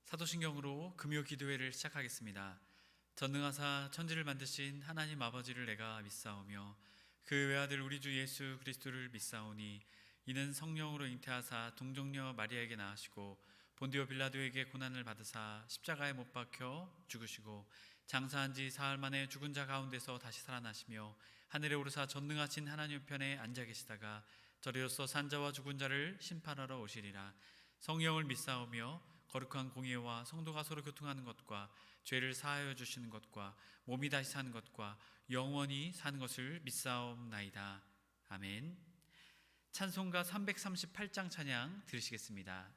사도신경으로 금요 기도회를 시작하겠습니다. 전능하사 천지를 만드신 하나님 아버지를 내가 믿사오며 그 외아들 우리 주 예수 그리스도를 믿사오니 이는 성령으로 잉태하사 동정녀 마리아에게 낳으시고 본디오 빌라도에게 고난을 받으사 십자가에 못 박혀 죽으시고 장사한 지 사흘 만에 죽은 자 가운데서 다시 살아나시며 하늘에 오르사 전능하신 하나님 편에 앉아 계시다가 저리로서 산자와 죽은 자를 심판하러 오시리라. 성령을 믿사오며 거룩한 공예와 성도가 서로 교통하는 것과 죄를 사하여 주시는 것과 몸이 다시 사는 것과 영원히 사는 것을 믿사옵나이다. 아멘. 찬송가 338장 찬양 들으시겠습니다.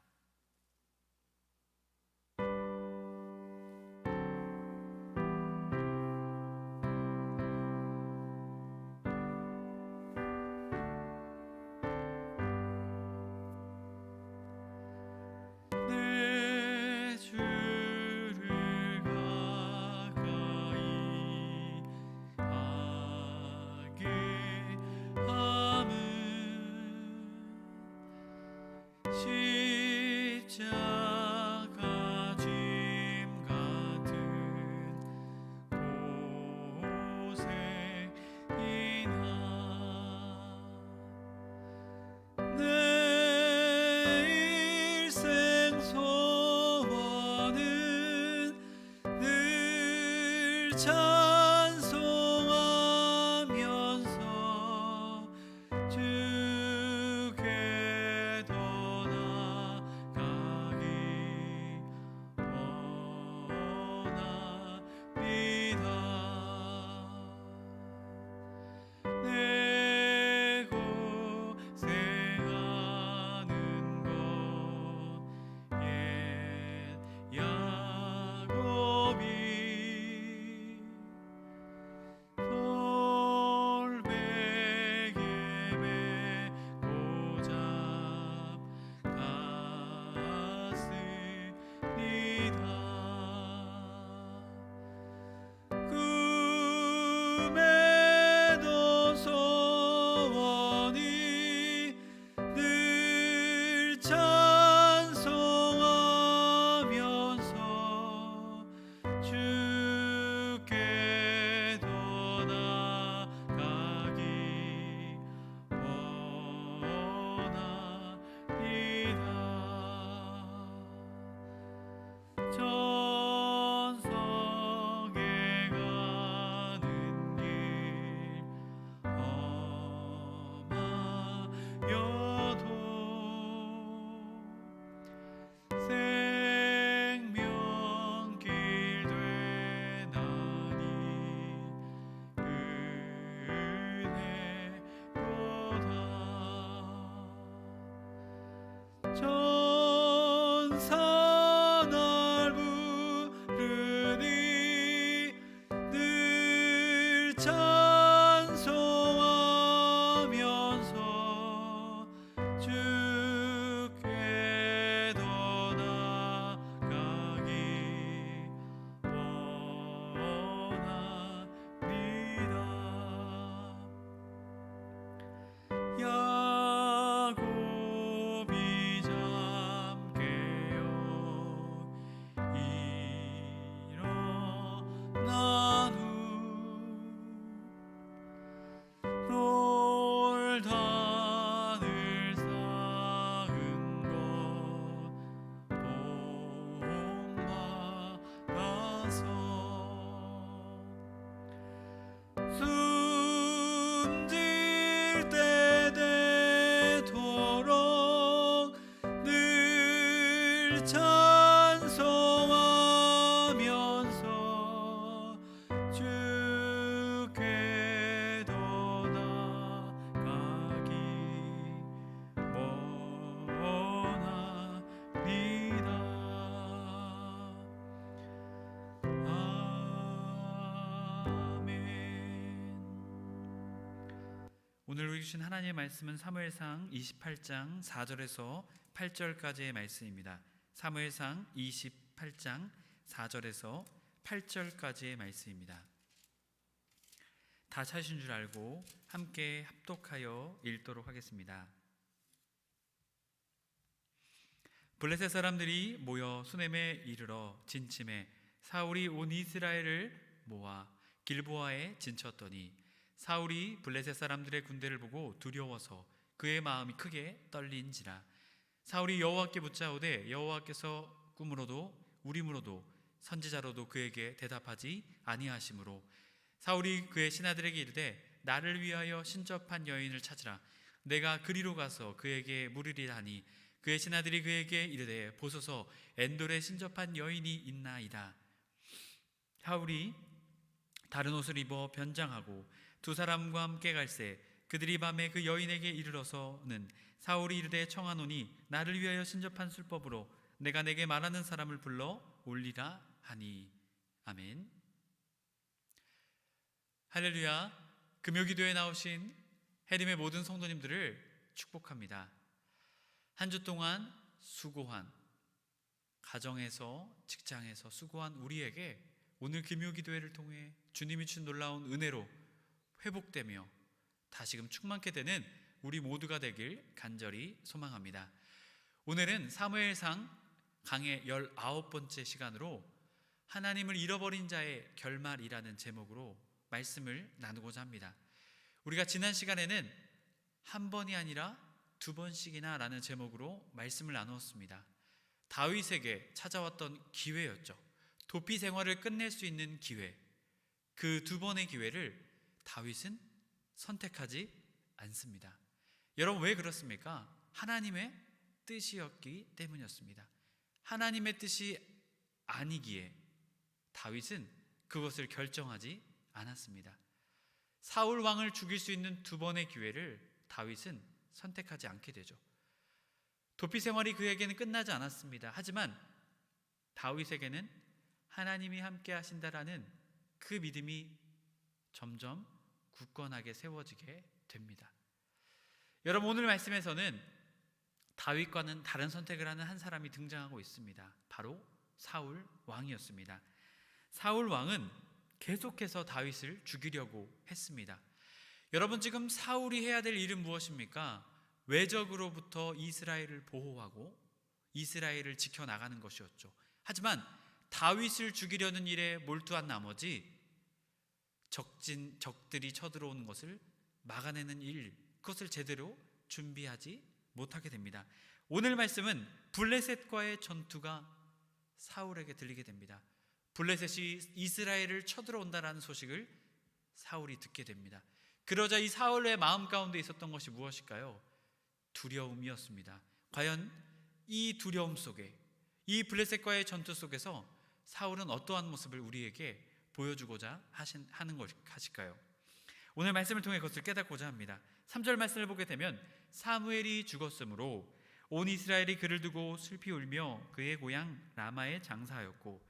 오늘 우리 주신 하나님의 말씀은 사무엘상 28장 4절에서 8절까지의 말씀입니다. 사무엘상 28장 4절에서 8절까지의 말씀입니다. 다 찾으신 줄 알고 함께 합독하여 읽도록 하겠습니다. 블레셋 사람들이 모여 수넴에 이르러 진침해 사울이 온 이스라엘을 모아 길보아에 진쳤더니 사울이 블레셋 사람들의 군대를 보고 두려워서 그의 마음이 크게 떨린지라. 사울이 여호와께 묻자오되 여호와께서 꿈으로도 우림으로도 선지자로도 그에게 대답하지 아니하시므로 사울이 그의 신하들에게 이르되 나를 위하여 신접한 여인을 찾으라. 내가 그리로 가서 그에게 물으리라 하니 그의 신하들이 그에게 이르되 보소서 엔돌에 신접한 여인이 있나이다. 사울이 다른 옷을 입어 변장하고 두 사람과 함께 갈새 그들이 밤에 그 여인에게 이르러서는 사울이 이르되 청하노니 나를 위하여 신접한 술법으로 내가 내게 말하는 사람을 불러 올리라 하니. 아멘. 할렐루야. 금요기도에 나오신 해림의 모든 성도님들을 축복합니다. 한 주 동안 수고한, 가정에서 직장에서 수고한 우리에게 오늘 금요기도회를 통해 주님이 주신 놀라운 은혜로 회복되며 다시금 충만케 되는 우리 모두가 되길 간절히 소망합니다. 오늘은 사무엘상 강의 19번째 시간으로 하나님을 잃어버린 자의 결말이라는 제목으로 말씀을 나누고자 합니다. 우리가 지난 시간에는 한 번이 아니라 두 번씩이나 라는 제목으로 말씀을 나누었습니다. 다윗에게 찾아왔던 기회였죠. 도피 생활을 끝낼 수 있는 기회. 그 두 번의 기회를 다윗은 선택하지 않습니다. 여러분, 왜 그렇습니까? 하나님의 뜻이었기 때문이었습니다. 하나님의 뜻이 아니기에 다윗은 그것을 결정하지 않았습니다. 사울 왕을 죽일 수 있는 두 번의 기회를 다윗은 선택하지 않게 되죠. 도피 생활이 그에게는 끝나지 않았습니다. 하지만 다윗에게는 하나님이 함께 하신다라는 그 믿음이 점점 굳건하게 세워지게 됩니다. 여러분, 오늘 말씀에서는 다윗과는 다른 선택을 하는 한 사람이 등장하고 있습니다. 바로 사울 왕이었습니다. 사울 왕은 계속해서 다윗을 죽이려고 했습니다. 여러분, 지금 사울이 해야 될 일은 무엇입니까? 외적으로부터 이스라엘을 보호하고 이스라엘을 지켜나가는 것이었죠. 하지만 다윗을 죽이려는 일에 몰두한 나머지 적들이 쳐들어오는 것을 막아내는 일, 그것을 제대로 준비하지 못하게 됩니다. 오늘 말씀은 블레셋과의 전투가 사울에게 들리게 됩니다. 블레셋이 이스라엘을 쳐들어온다라는 소식을 사울이 듣게 됩니다. 그러자 이 사울의 마음 가운데 있었던 것이 무엇일까요? 두려움이었습니다. 과연 이 두려움 속에, 이 블레셋과의 전투 속에서 사울은 어떠한 모습을 우리에게 보여주고자 하는 것일까요? 오늘 말씀을 통해 그것을 깨닫고자 합니다. 3절 말씀을 보게 되면 사무엘이 죽었으므로 온 이스라엘이 그를 두고 슬피 울며 그의 고향 라마에 장사하였고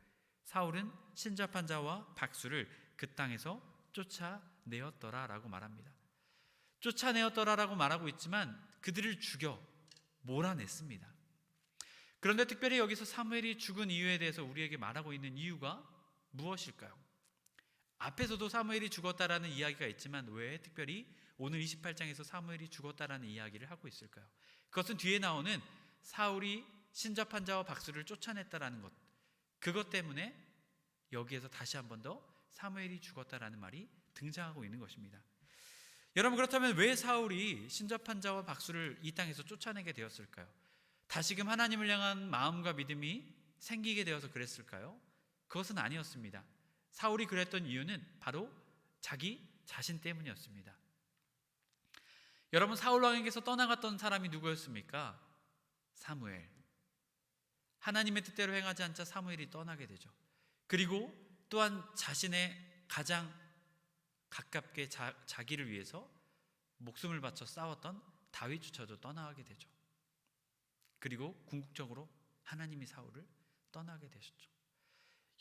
사울은 신접한 자와 박수를 그 땅에서 쫓아내었더라라고 말합니다. 쫓아내었더라라고 말하고 있지만 그들을 죽여 몰아냈습니다. 그런데 특별히 여기서 사무엘이 죽은 이유에 대해서 우리에게 말하고 있는 이유가 무엇일까요? 앞에서도 사무엘이 죽었다라는 이야기가 있지만 왜 특별히 오늘 28장에서 사무엘이 죽었다라는 이야기를 하고 있을까요? 그것은 뒤에 나오는 사울이 신접한 자와 박수를 쫓아냈다라는 것, 그것 때문에 여기에서 다시 한 번 더 사무엘이 죽었다라는 말이 등장하고 있는 것입니다. 여러분, 그렇다면 왜 사울이 신접한 자와 박수를 이 땅에서 쫓아내게 되었을까요? 다시금 하나님을 향한 마음과 믿음이 생기게 되어서 그랬을까요? 그것은 아니었습니다. 사울이 그랬던 이유는 바로 자기 자신 때문이었습니다. 여러분, 사울 왕에게서 떠나갔던 사람이 누구였습니까? 사무엘. 하나님의 뜻대로 행하지 않자 사무엘이 떠나게 되죠. 그리고 또한 자신의 가장 가깝게 자기를 위해서 목숨을 바쳐 싸웠던 다윗조차도 떠나가게 되죠. 그리고 궁극적으로 하나님이 사울을 떠나게 되셨죠.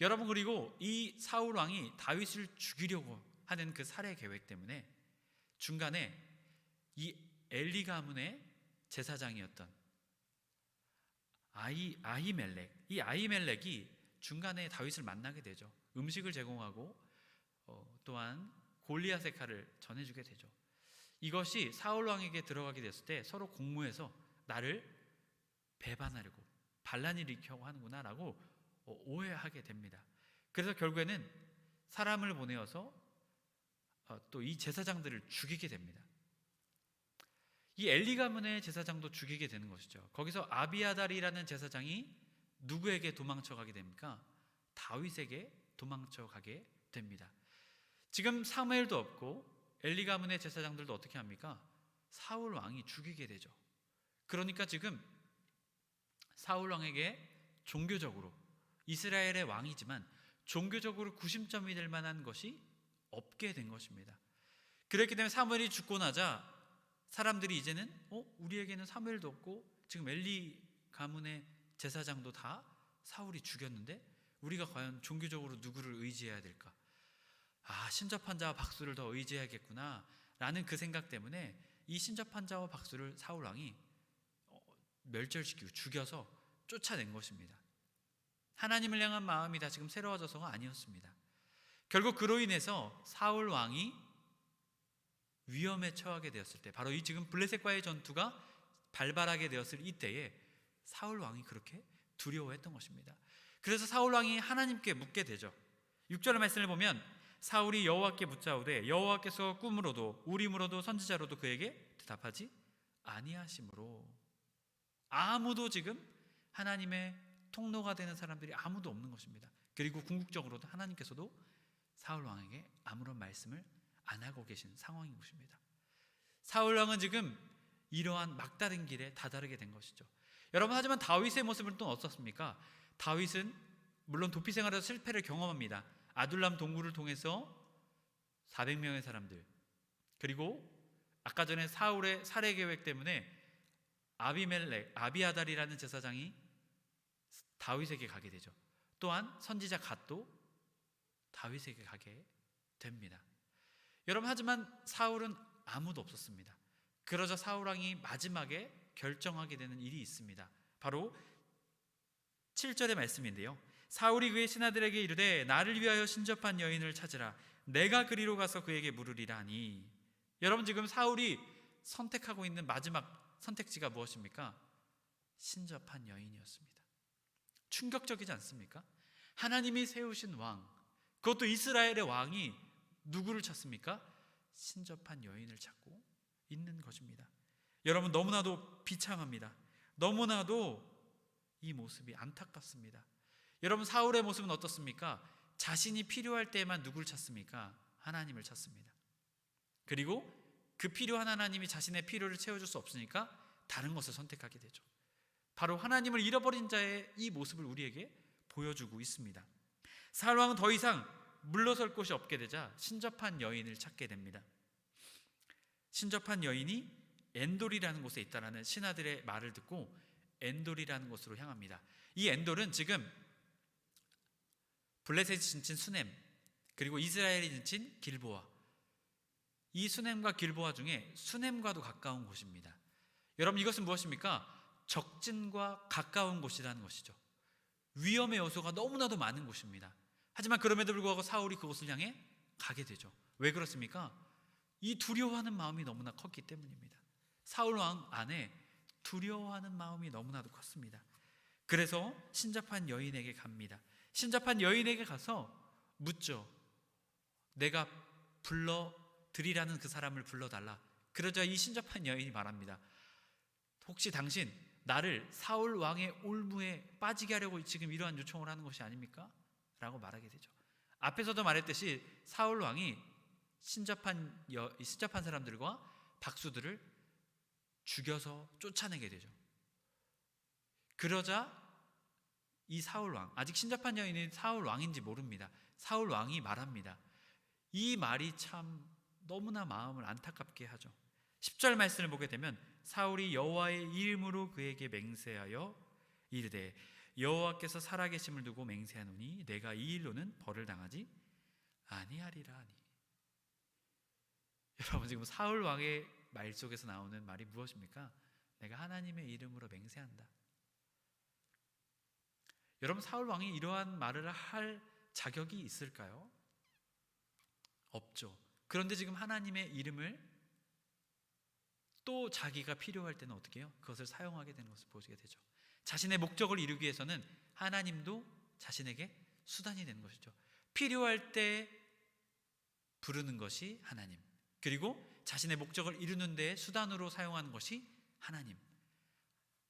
여러분, 그리고 이 사울 왕이 다윗을 죽이려고 하는 그 살해 계획 때문에 중간에 이 엘리 가문의 제사장이었던 아히멜렉, 이 아히멜렉이 중간에 다윗을 만나게 되죠. 음식을 제공하고 또한 골리앗의 칼을 전해주게 되죠. 이것이 사울 왕에게 들어가게 됐을 때 서로 공모해서 나를 배반하려고, 반란을 일으키려고 하는구나라고 오해하게 됩니다. 그래서 결국에는 사람을 보내어서 또 이 제사장들을 죽이게 됩니다. 이 엘리 가문의 제사장도 죽이게 되는 것이죠. 거기서 아비아달이라는 제사장이 누구에게 도망쳐가게 됩니까? 다윗에게 도망쳐가게 됩니다. 지금 사무엘도 없고 엘리 가문의 제사장들도 어떻게 합니까? 사울 왕이 죽이게 되죠. 그러니까 지금 사울 왕에게 종교적으로 이스라엘의 왕이지만 종교적으로 구심점이 될 만한 것이 없게 된 것입니다. 그렇기 때문에 사무엘이 죽고 나자 사람들이 이제는 우리에게는 사무엘도 없고 지금 엘리 가문의 제사장도 다 사울이 죽였는데 우리가 과연 종교적으로 누구를 의지해야 될까? 신접한 자와 박수를 더 의지해야겠구나 라는 그 생각 때문에 이 신접한 자와 박수를 사울 왕이 멸절시키고 죽여서 쫓아낸 것입니다. 하나님을 향한 마음이 다 지금 새로워져서가 아니었습니다. 결국 그로 인해서 사울 왕이 위험에 처하게 되었을 때, 바로 이 지금 블레셋과의 전투가 발발하게 되었을 이때에 사울 왕이 그렇게 두려워했던 것입니다. 그래서 사울 왕이 하나님께 묻게 되죠. 6절의 말씀을 보면 사울이 여호와께 묻자오되 여호와께서 꿈으로도 우림으로도 선지자로도 그에게 대답하지 아니하심으로, 아무도 지금 하나님의 통로가 되는 사람들이 아무도 없는 것입니다. 그리고 궁극적으로도 하나님께서도 사울 왕에게 아무런 말씀을 안 하고 계신 상황인 것입니다. 사울 왕은 지금 이러한 막다른 길에 다다르게 된 것이죠. 여러분, 하지만 다윗의 모습은 또 어떻습니까? 다윗은 물론 도피 생활에서 실패를 경험합니다. 아둘람 동굴을 통해서 400명의 사람들, 그리고 아까 전에 사울의 살해 계획 때문에 아비아달이라는 제사장이 다윗에게 가게 되죠. 또한 선지자 갓도 다윗에게 가게 됩니다. 여러분, 하지만 사울은 아무도 없었습니다. 그러자 사울 왕이 마지막에 결정하게 되는 일이 있습니다. 바로 7절의 말씀인데요. 사울이 그의 신하들에게 이르되 나를 위하여 신접한 여인을 찾으라. 내가 그리로 가서 그에게 물으리라 하니. 여러분, 지금 사울이 선택하고 있는 마지막 선택지가 무엇입니까? 신접한 여인이었습니다. 충격적이지 않습니까? 하나님이 세우신 왕, 그것도 이스라엘의 왕이 누구를 찾습니까? 신접한 여인을 찾고 있는 것입니다. 여러분, 너무나도 비참합니다. 너무나도 이 모습이 안타깝습니다. 여러분, 사울의 모습은 어떻습니까? 자신이 필요할 때에만 누구를 찾습니까? 하나님을 찾습니다. 그리고 그 필요한 하나님이 자신의 필요를 채워줄 수 없으니까 다른 것을 선택하게 되죠. 바로 하나님을 잃어버린 자의 이 모습을 우리에게 보여주고 있습니다. 사울 왕은 더 이상 물러설 곳이 없게 되자 신접한 여인을 찾게 됩니다. 신접한 여인이 엔돌이라는 곳에 있다라는 신하들의 말을 듣고 엔돌이라는 곳으로 향합니다. 이 엔돌은 지금 블레셋이 진친 수넴, 그리고 이스라엘이 진친 길보아, 이 수넴과 길보아 중에 수넴과도 가까운 곳입니다. 여러분, 이것은 무엇입니까? 적진과 가까운 곳이라는 것이죠. 위험의 요소가 너무나도 많은 곳입니다. 하지만 그럼에도 불구하고 사울이 그곳을 향해 가게 되죠. 왜 그렇습니까? 이 두려워하는 마음이 너무나 컸기 때문입니다. 사울 왕 안에 두려워하는 마음이 너무나도 컸습니다. 그래서 신접한 여인에게 갑니다. 신접한 여인에게 가서 묻죠. 내가 불러드리라는 그 사람을 불러달라. 그러자 이 신접한 여인이 말합니다. 혹시 당신 나를 사울 왕의 올무에 빠지게 하려고 지금 이러한 요청을 하는 것이 아닙니까? 라고 말하게 되죠. 앞에서도 말했듯이 사울 왕이 신접한 사람들과 박수들을 죽여서 쫓아내게 되죠. 그러자 이 사울 왕, 아직 신접한 여인이 사울 왕인지 모릅니다. 사울 왕이 말합니다. 이 말이 참 너무나 마음을 안타깝게 하죠. 10절 말씀을 보게 되면 사울이 여호와의 이름으로 그에게 맹세하여 이르되 여호와께서 살아계심을 두고 맹세하노니 내가 이 일로는 벌을 당하지 아니하리라 하니. 여러분, 지금 사울 왕의 말 속에서 나오는 말이 무엇입니까? 내가 하나님의 이름으로 맹세한다. 여러분, 사울 왕이 이러한 말을 할 자격이 있을까요? 없죠. 그런데 지금 하나님의 이름을 또 자기가 필요할 때는 어떻게 해요? 그것을 사용하게 되는 것을 보시게 되죠. 자신의 목적을 이루기 위해서는 하나님도 자신에게 수단이 되는 것이죠. 필요할 때 부르는 것이 하나님, 그리고 자신의 목적을 이루는 데 수단으로 사용하는 것이 하나님.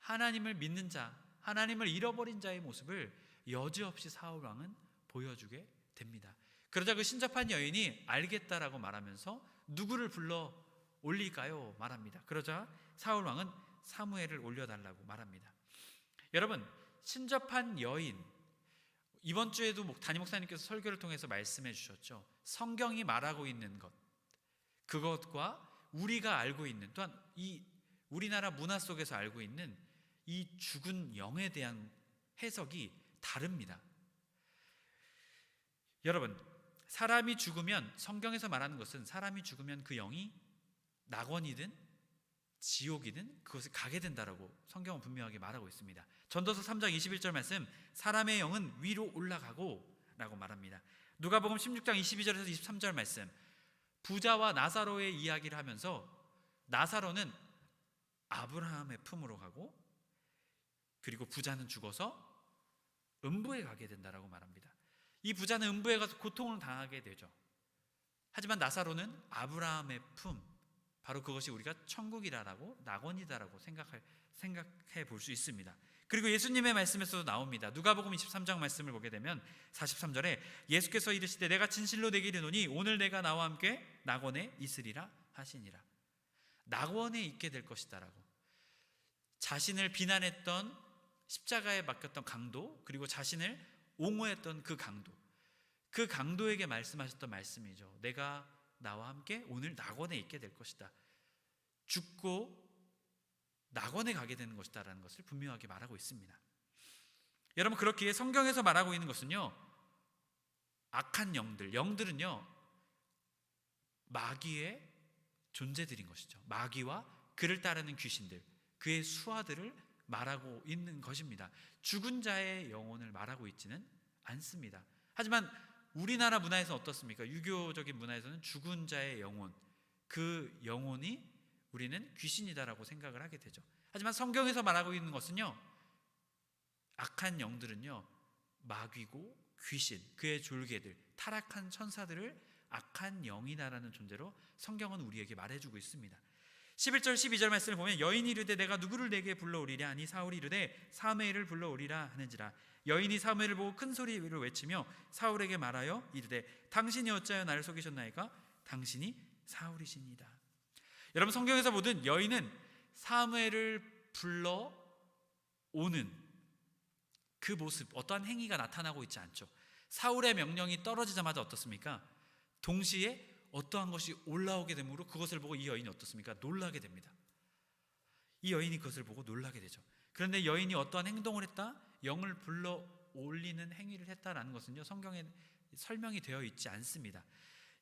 하나님을 믿는 자, 하나님을 잃어버린 자의 모습을 여지없이 사울 왕은 보여주게 됩니다. 그러자 그 신접한 여인이 알겠다라고 말하면서 누구를 불러 올릴까요? 말합니다. 그러자 사울 왕은 사무엘을 올려달라고 말합니다. 여러분, 신접한 여인, 이번 주에도 담임 목사님께서 설교를 통해서 말씀해 주셨죠. 성경이 말하고 있는 것, 그것과 우리가 알고 있는, 또한 이 우리나라 문화 속에서 알고 있는 이 죽은 영에 대한 해석이 다릅니다. 여러분, 사람이 죽으면, 성경에서 말하는 것은 사람이 죽으면 그 영이 낙원이든 지옥이든 그것을 가게 된다라고 성경은 분명하게 말하고 있습니다. 전도서 3장 21절 말씀, 사람의 영은 위로 올라가고 라고 말합니다. 누가복음 16장 22절에서 23절 말씀, 부자와 나사로의 이야기를 하면서 나사로는 아브라함의 품으로 가고, 그리고 부자는 죽어서 음부에 가게 된다라고 말합니다. 이 부자는 음부에 가서 고통을 당하게 되죠. 하지만 나사로는 아브라함의 품, 바로 그것이 우리가 천국이라고, 낙원이다라고 생각해 볼 수 있습니다. 그리고 예수님의 말씀에서도 나옵니다. 누가복음 23장 말씀을 보게 되면 43절에 예수께서 이르시되 내가 진실로 내게 이르노니 오늘 내가 나와 함께 낙원에 있으리라 하시니라. 낙원에 있게 될 것이다라고. 자신을 비난했던, 십자가에 맡겼던 강도, 그리고 자신을 옹호했던 그 강도에게 말씀하셨던 말씀이죠. 내가 나와 함께 오늘 낙원에 있게 될 것이다. 죽고 낙원에 가게 되는 것이다 라는 것을 분명하게 말하고 있습니다. 여러분, 그렇기에 성경에서 말하고 있는 것은요, 악한 영들은요 마귀의 존재들인 것이죠. 마귀와 그를 따르는 귀신들, 그의 수하들을 말하고 있는 것입니다. 죽은 자의 영혼을 말하고 있지는 않습니다. 하지만 우리나라 문화에서는 어떻습니까? 유교적인 문화에서는 죽은 자의 영혼, 그 영혼이 우리는 귀신이다라고 생각을 하게 되죠. 하지만 성경에서 말하고 있는 것은요, 악한 영들은요 마귀고 귀신, 그의 졸개들, 타락한 천사들을 악한 영이다라는 존재로 성경은 우리에게 말해주고 있습니다. 11절 12절 말씀을 보면 여인이 이르되 내가 누구를 내게 불러오리랴 하니 사울이 이르되 사무엘을 불러오리라 하는지라. 여인이 사무엘을 보고 큰 소리로 외치며 사울에게 말하여 이르되 당신이 어찌하여 나를 속이셨나이까? 당신이 사울이시니이다. 여러분, 성경에서 보든 여인은 사무엘을 불러오는 그 모습, 어떠한 행위가 나타나고 있지 않죠. 사울의 명령이 떨어지자마자 어떻습니까? 동시에 어떠한 것이 올라오게 되므로 그것을 보고 이 여인이 어떻습니까? 놀라게 됩니다. 이 여인이 그것을 보고 놀라게 되죠. 그런데 여인이 어떠한 행동을 했다? 영을 불러 올리는 행위를 했다라는 것은요, 성경에 설명이 되어 있지 않습니다.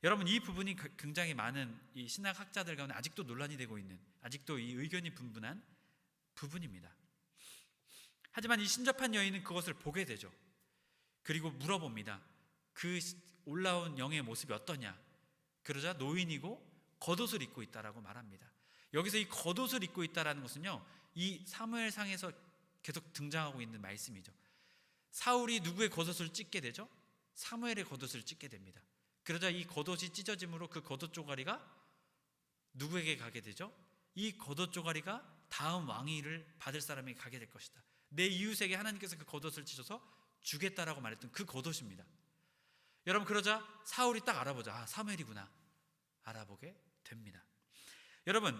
여러분, 이 부분이 굉장히 많은 이 신학학자들 가운데 아직도 논란이 되고 있는, 아직도 이 의견이 분분한 부분입니다. 하지만 이 신접한 여인은 그것을 보게 되죠. 그리고 물어봅니다. 그 올라온 영의 모습이 어떠냐? 그러자 노인이고 겉옷을 입고 있다라고 말합니다. 여기서 이 겉옷을 입고 있다라는 것은요, 이 사무엘상에서 계속 등장하고 있는 말씀이죠. 사울이 누구의 겉옷을 찢게 되죠? 사무엘의 겉옷을 찢게 됩니다. 그러자 이 겉옷이 찢어짐으로 그 겉옷 조가리가 누구에게 가게 되죠? 이 겉옷 조가리가 다음 왕위를 받을 사람에게 가게 될 것이다. 내 이웃에게 하나님께서 그 겉옷을 찢어서 주겠다라고 말했던 그 겉옷입니다. 여러분, 그러자 사울이 딱 알아보자. 아, 사무엘이구나. 알아보게 됩니다. 여러분,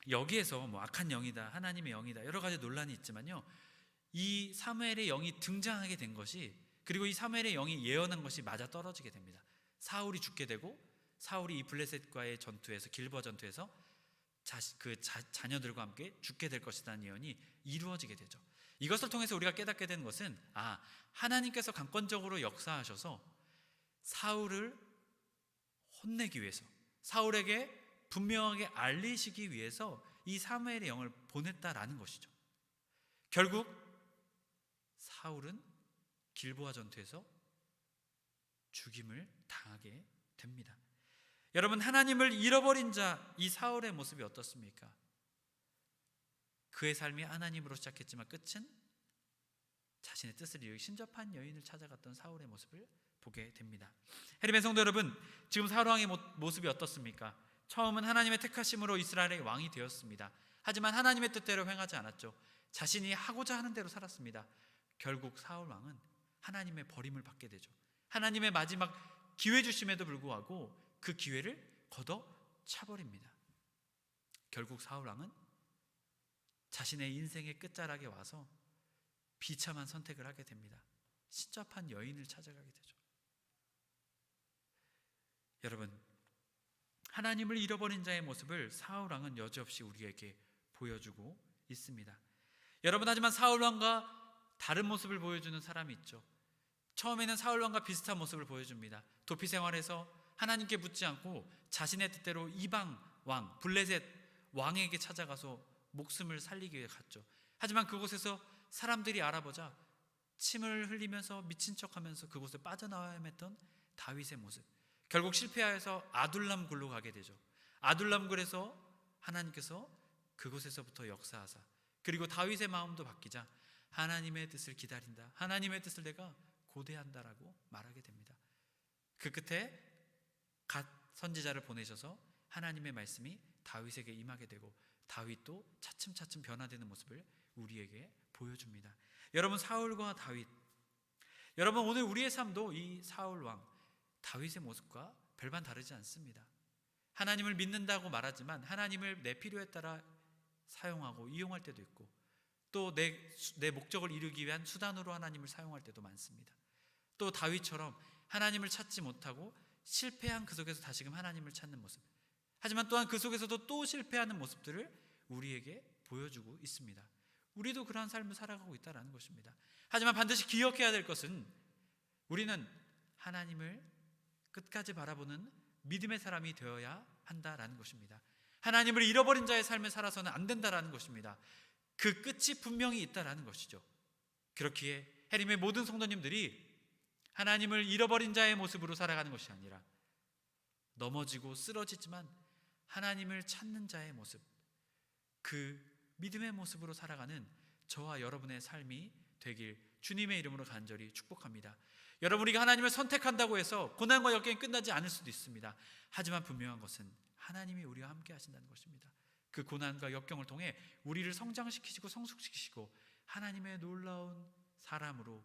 여기에서 뭐 악한 영이다, 하나님의 영이다, 여러 가지 논란이 있지만요, 이 사무엘의 영이 등장하게 된 것이, 그리고 이 사무엘의 영이 예언한 것이 맞아 떨어지게 됩니다. 사울이 죽게 되고, 사울이 이 블레셋과의 전투에서, 길보아 전투에서 자녀들과 함께 죽게 될 것이라는 예언이 이루어지게 되죠. 이것을 통해서 우리가 깨닫게 되는 것은, 하나님께서 강권적으로 역사하셔서 사울을 혼내기 위해서, 사울에게 분명하게 알리시기 위해서 이 사무엘의 영을 보냈다라는 것이죠. 결국 사울은 길보아 전투에서 죽임을 당하게 됩니다. 여러분, 하나님을 잃어버린 자, 이 사울의 모습이 어떻습니까? 그의 삶이 하나님으로 시작했지만 끝은 자신의 뜻을 이루기 신접한 여인을 찾아갔던 사울의 모습을 보게 됩니다. 해림의 성도 여러분, 지금 사울 왕의 모습이 어떻습니까? 처음은 하나님의 택하심으로 이스라엘의 왕이 되었습니다. 하지만 하나님의 뜻대로 행하지 않았죠. 자신이 하고자 하는 대로 살았습니다. 결국 사울 왕은 하나님의 버림을 받게 되죠. 하나님의 마지막 기회 주심에도 불구하고 그 기회를 걷어차버립니다. 결국 사울 왕은 자신의 인생의 끝자락에 와서 비참한 선택을 하게 됩니다. 신접한 여인을 찾아가게 되죠. 여러분, 하나님을 잃어버린 자의 모습을 사울 왕은 여지없이 우리에게 보여주고 있습니다. 여러분, 하지만 사울 왕과 다른 모습을 보여주는 사람이 있죠. 처음에는 사울 왕과 비슷한 모습을 보여줍니다. 도피 생활에서 하나님께 묻지 않고 자신의 뜻대로 이방 왕 블레셋 왕에게 찾아가서 목숨을 살리기 위해 갔죠. 하지만 그곳에서 사람들이 알아보자 침을 흘리면서 미친 척하면서 그곳을 빠져나와야 했던 다윗의 모습, 결국 실패하여서 아둘람 굴로 가게 되죠. 아둘람 굴에서 하나님께서 그곳에서부터 역사하사, 그리고 다윗의 마음도 바뀌자 하나님의 뜻을 기다린다, 하나님의 뜻을 내가 고대한다라고 말하게 됩니다. 그 끝에 갓 선지자를 보내셔서 하나님의 말씀이 다윗에게 임하게 되고 다윗도 차츰차츰 변화되는 모습을 우리에게 보여줍니다. 여러분, 사울과 다윗, 여러분 오늘 우리의 삶도 이 사울 왕 다윗의 모습과 별반 다르지 않습니다. 하나님을 믿는다고 말하지만 하나님을 내 필요에 따라 사용하고 이용할 때도 있고, 또 내 목적을 이루기 위한 수단으로 하나님을 사용할 때도 많습니다. 또 다윗처럼 하나님을 찾지 못하고 실패한 그 속에서 다시금 하나님을 찾는 모습, 하지만 또한 그 속에서도 또 실패하는 모습들을 우리에게 보여주고 있습니다. 우리도 그러한 삶을 살아가고 있다는 것입니다. 하지만 반드시 기억해야 될 것은 우리는 하나님을 끝까지 바라보는 믿음의 사람이 되어야 한다라는 것입니다. 하나님을 잃어버린 자의 삶을 살아서는 안 된다라는 것입니다. 그 끝이 분명히 있다라는 것이죠. 그렇기에 해림의 모든 성도님들이 하나님을 잃어버린 자의 모습으로 살아가는 것이 아니라 넘어지고 쓰러지지만 하나님을 찾는 자의 모습, 그 믿음의 모습으로 살아가는 저와 여러분의 삶이 되길 주님의 이름으로 간절히 축복합니다. 여러분, 우리가 하나님을 선택한다고 해서 고난과 역경이 끝나지 않을 수도 있습니다. 하지만 분명한 것은 하나님이 우리와 함께 하신다는 것입니다. 그 고난과 역경을 통해 우리를 성장시키시고 성숙시키시고 하나님의 놀라운 사람으로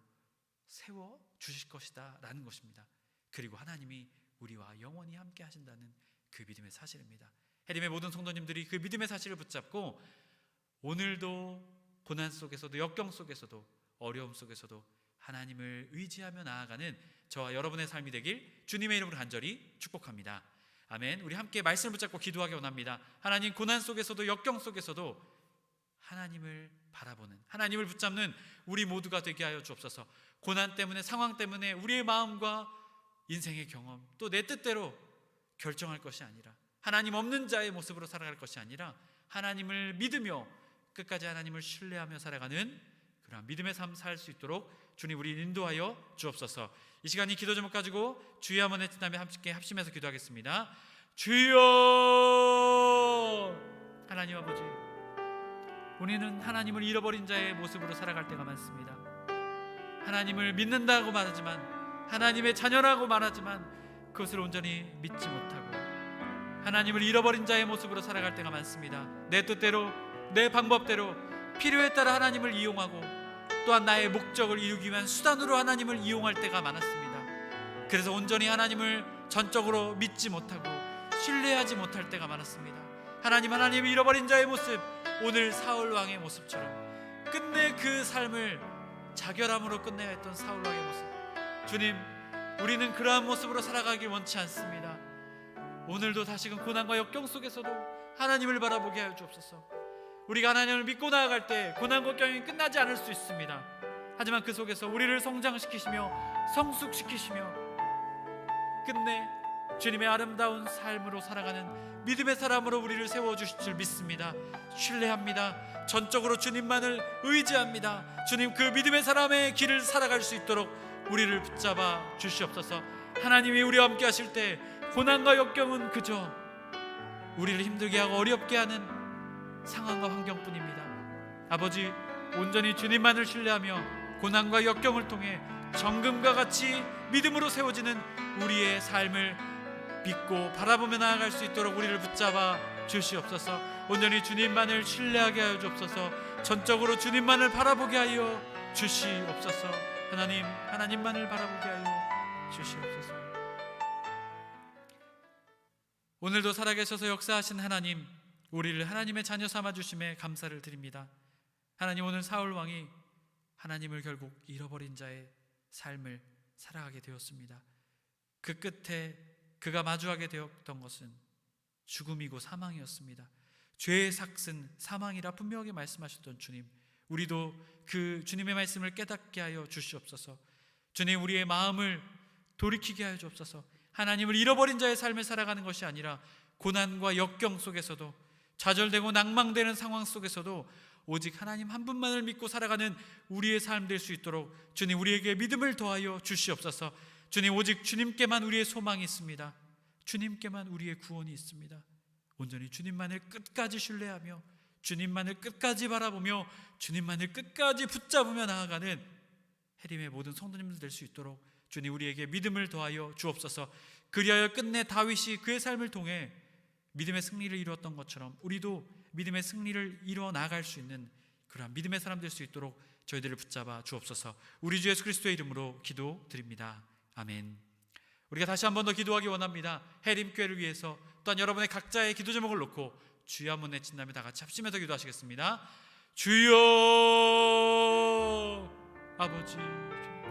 세워 주실 것이다 라는 것입니다. 그리고 하나님이 우리와 영원히 함께 하신다는 그 믿음의 사실입니다. 해림의 모든 성도님들이 그 믿음의 사실을 붙잡고 오늘도 고난 속에서도 역경 속에서도 어려움 속에서도 하나님을 의지하며 나아가는 저와 여러분의 삶이 되길 주님의 이름으로 간절히 축복합니다. 아멘. 우리 함께 말씀을 붙잡고 기도하기 원합니다. 하나님, 고난 속에서도 역경 속에서도 하나님을 바라보는, 하나님을 붙잡는 우리 모두가 되게 하여 주옵소서. 고난 때문에, 상황 때문에 우리의 마음과 인생의 경험, 또 내 뜻대로 결정할 것이 아니라, 하나님 없는 자의 모습으로 살아갈 것이 아니라 하나님을 믿으며 끝까지 하나님을 신뢰하며 살아가는 그런 믿음의 삶 살 수 있도록 주님 우리 인도하여 주옵소서. 이 시간이 기도 제목 가지고 주여 한번 외친 다음에 함께 합심해서 기도하겠습니다. 주여! 하나님 아버지, 우리는 하나님을 잃어버린 자의 모습으로 살아갈 때가 많습니다. 하나님을 믿는다고 말하지만, 하나님의 자녀라고 말하지만 그것을 온전히 믿지 못하고 하나님을 잃어버린 자의 모습으로 살아갈 때가 많습니다. 내 뜻대로, 내 방법대로 필요에 따라 하나님을 이용하고 또한 나의 목적을 이루기 위한 수단으로 하나님을 이용할 때가 많았습니다. 그래서 온전히 하나님을 전적으로 믿지 못하고 신뢰하지 못할 때가 많았습니다. 하나님을 잃어버린 자의 모습, 오늘 사울 왕의 모습처럼 끝내 그 삶을 자결함으로 끝내야 했던 사울 왕의 모습, 주님, 우리는 그러한 모습으로 살아가길 원치 않습니다. 오늘도 다시금 고난과 역경 속에서도 하나님을 바라보게 하여 주옵소서. 우리가 하나님을 믿고 나아갈 때 고난과 역경이 끝나지 않을 수 있습니다. 하지만 그 속에서 우리를 성장시키시며 성숙시키시며 끝내 주님의 아름다운 삶으로 살아가는 믿음의 사람으로 우리를 세워주실 줄 믿습니다. 신뢰합니다. 전적으로 주님만을 의지합니다. 주님, 그 믿음의 사람의 길을 살아갈 수 있도록 우리를 붙잡아 주시옵소서. 하나님이 우리와 함께 하실 때 고난과 역경은 그저 우리를 힘들게 하고 어렵게 하는 상황과 환경뿐입니다. 아버지, 온전히 주님만을 신뢰하며 고난과 역경을 통해 정금과 같이 믿음으로 세워지는 우리의 삶을 믿고 바라보며 나아갈 수 있도록 우리를 붙잡아 주시옵소서. 온전히 주님만을 신뢰하게 하여 주옵소서. 전적으로 주님만을 바라보게 하여 주시옵소서. 하나님만을 바라보게 하여 주시옵소서. 오늘도 살아계셔서 역사하신 하나님, 우리를 하나님의 자녀 삼아 주심에 감사를 드립니다. 하나님, 오늘 사울 왕이 하나님을 결국 잃어버린 자의 삶을 살아가게 되었습니다. 그 끝에 그가 마주하게 되었던 것은 죽음이고 사망이었습니다. 죄의 삭은 사망이라 분명하게 말씀하셨던 주님, 우리도 그 주님의 말씀을 깨닫게 하여 주시옵소서. 주님, 우리의 마음을 돌이키게 하여 주옵소서. 하나님을 잃어버린 자의 삶을 살아가는 것이 아니라 고난과 역경 속에서도, 좌절되고 낭망되는 상황 속에서도 오직 하나님 한 분만을 믿고 살아가는 우리의 삶 될 수 있도록 주님, 우리에게 믿음을 더하여 주시옵소서. 주님, 오직 주님께만 우리의 소망이 있습니다. 주님께만 우리의 구원이 있습니다. 온전히 주님만을 끝까지 신뢰하며 주님만을 끝까지 바라보며 주님만을 끝까지 붙잡으며 나아가는 해림의 모든 성도님들 될 수 있도록 주님, 우리에게 믿음을 더하여 주옵소서. 그리하여 끝내 다윗이 그의 삶을 통해 믿음의 승리를 이루었던 것처럼 우리도 믿음의 승리를 이루어 나갈 수 있는 그러한 믿음의 사람 될 수 있도록 저희들을 붙잡아 주옵소서. 우리 주 예수 그리스도의 이름으로 기도드립니다. 아멘. 우리가 다시 한 번 더 기도하기 원합니다. 해림교회를 위해서, 또한 여러분의 각자의 기도 제목을 놓고 주여 한번 외친다면 다 같이 합심해서 기도하시겠습니다. 주여, 아버지, 주여.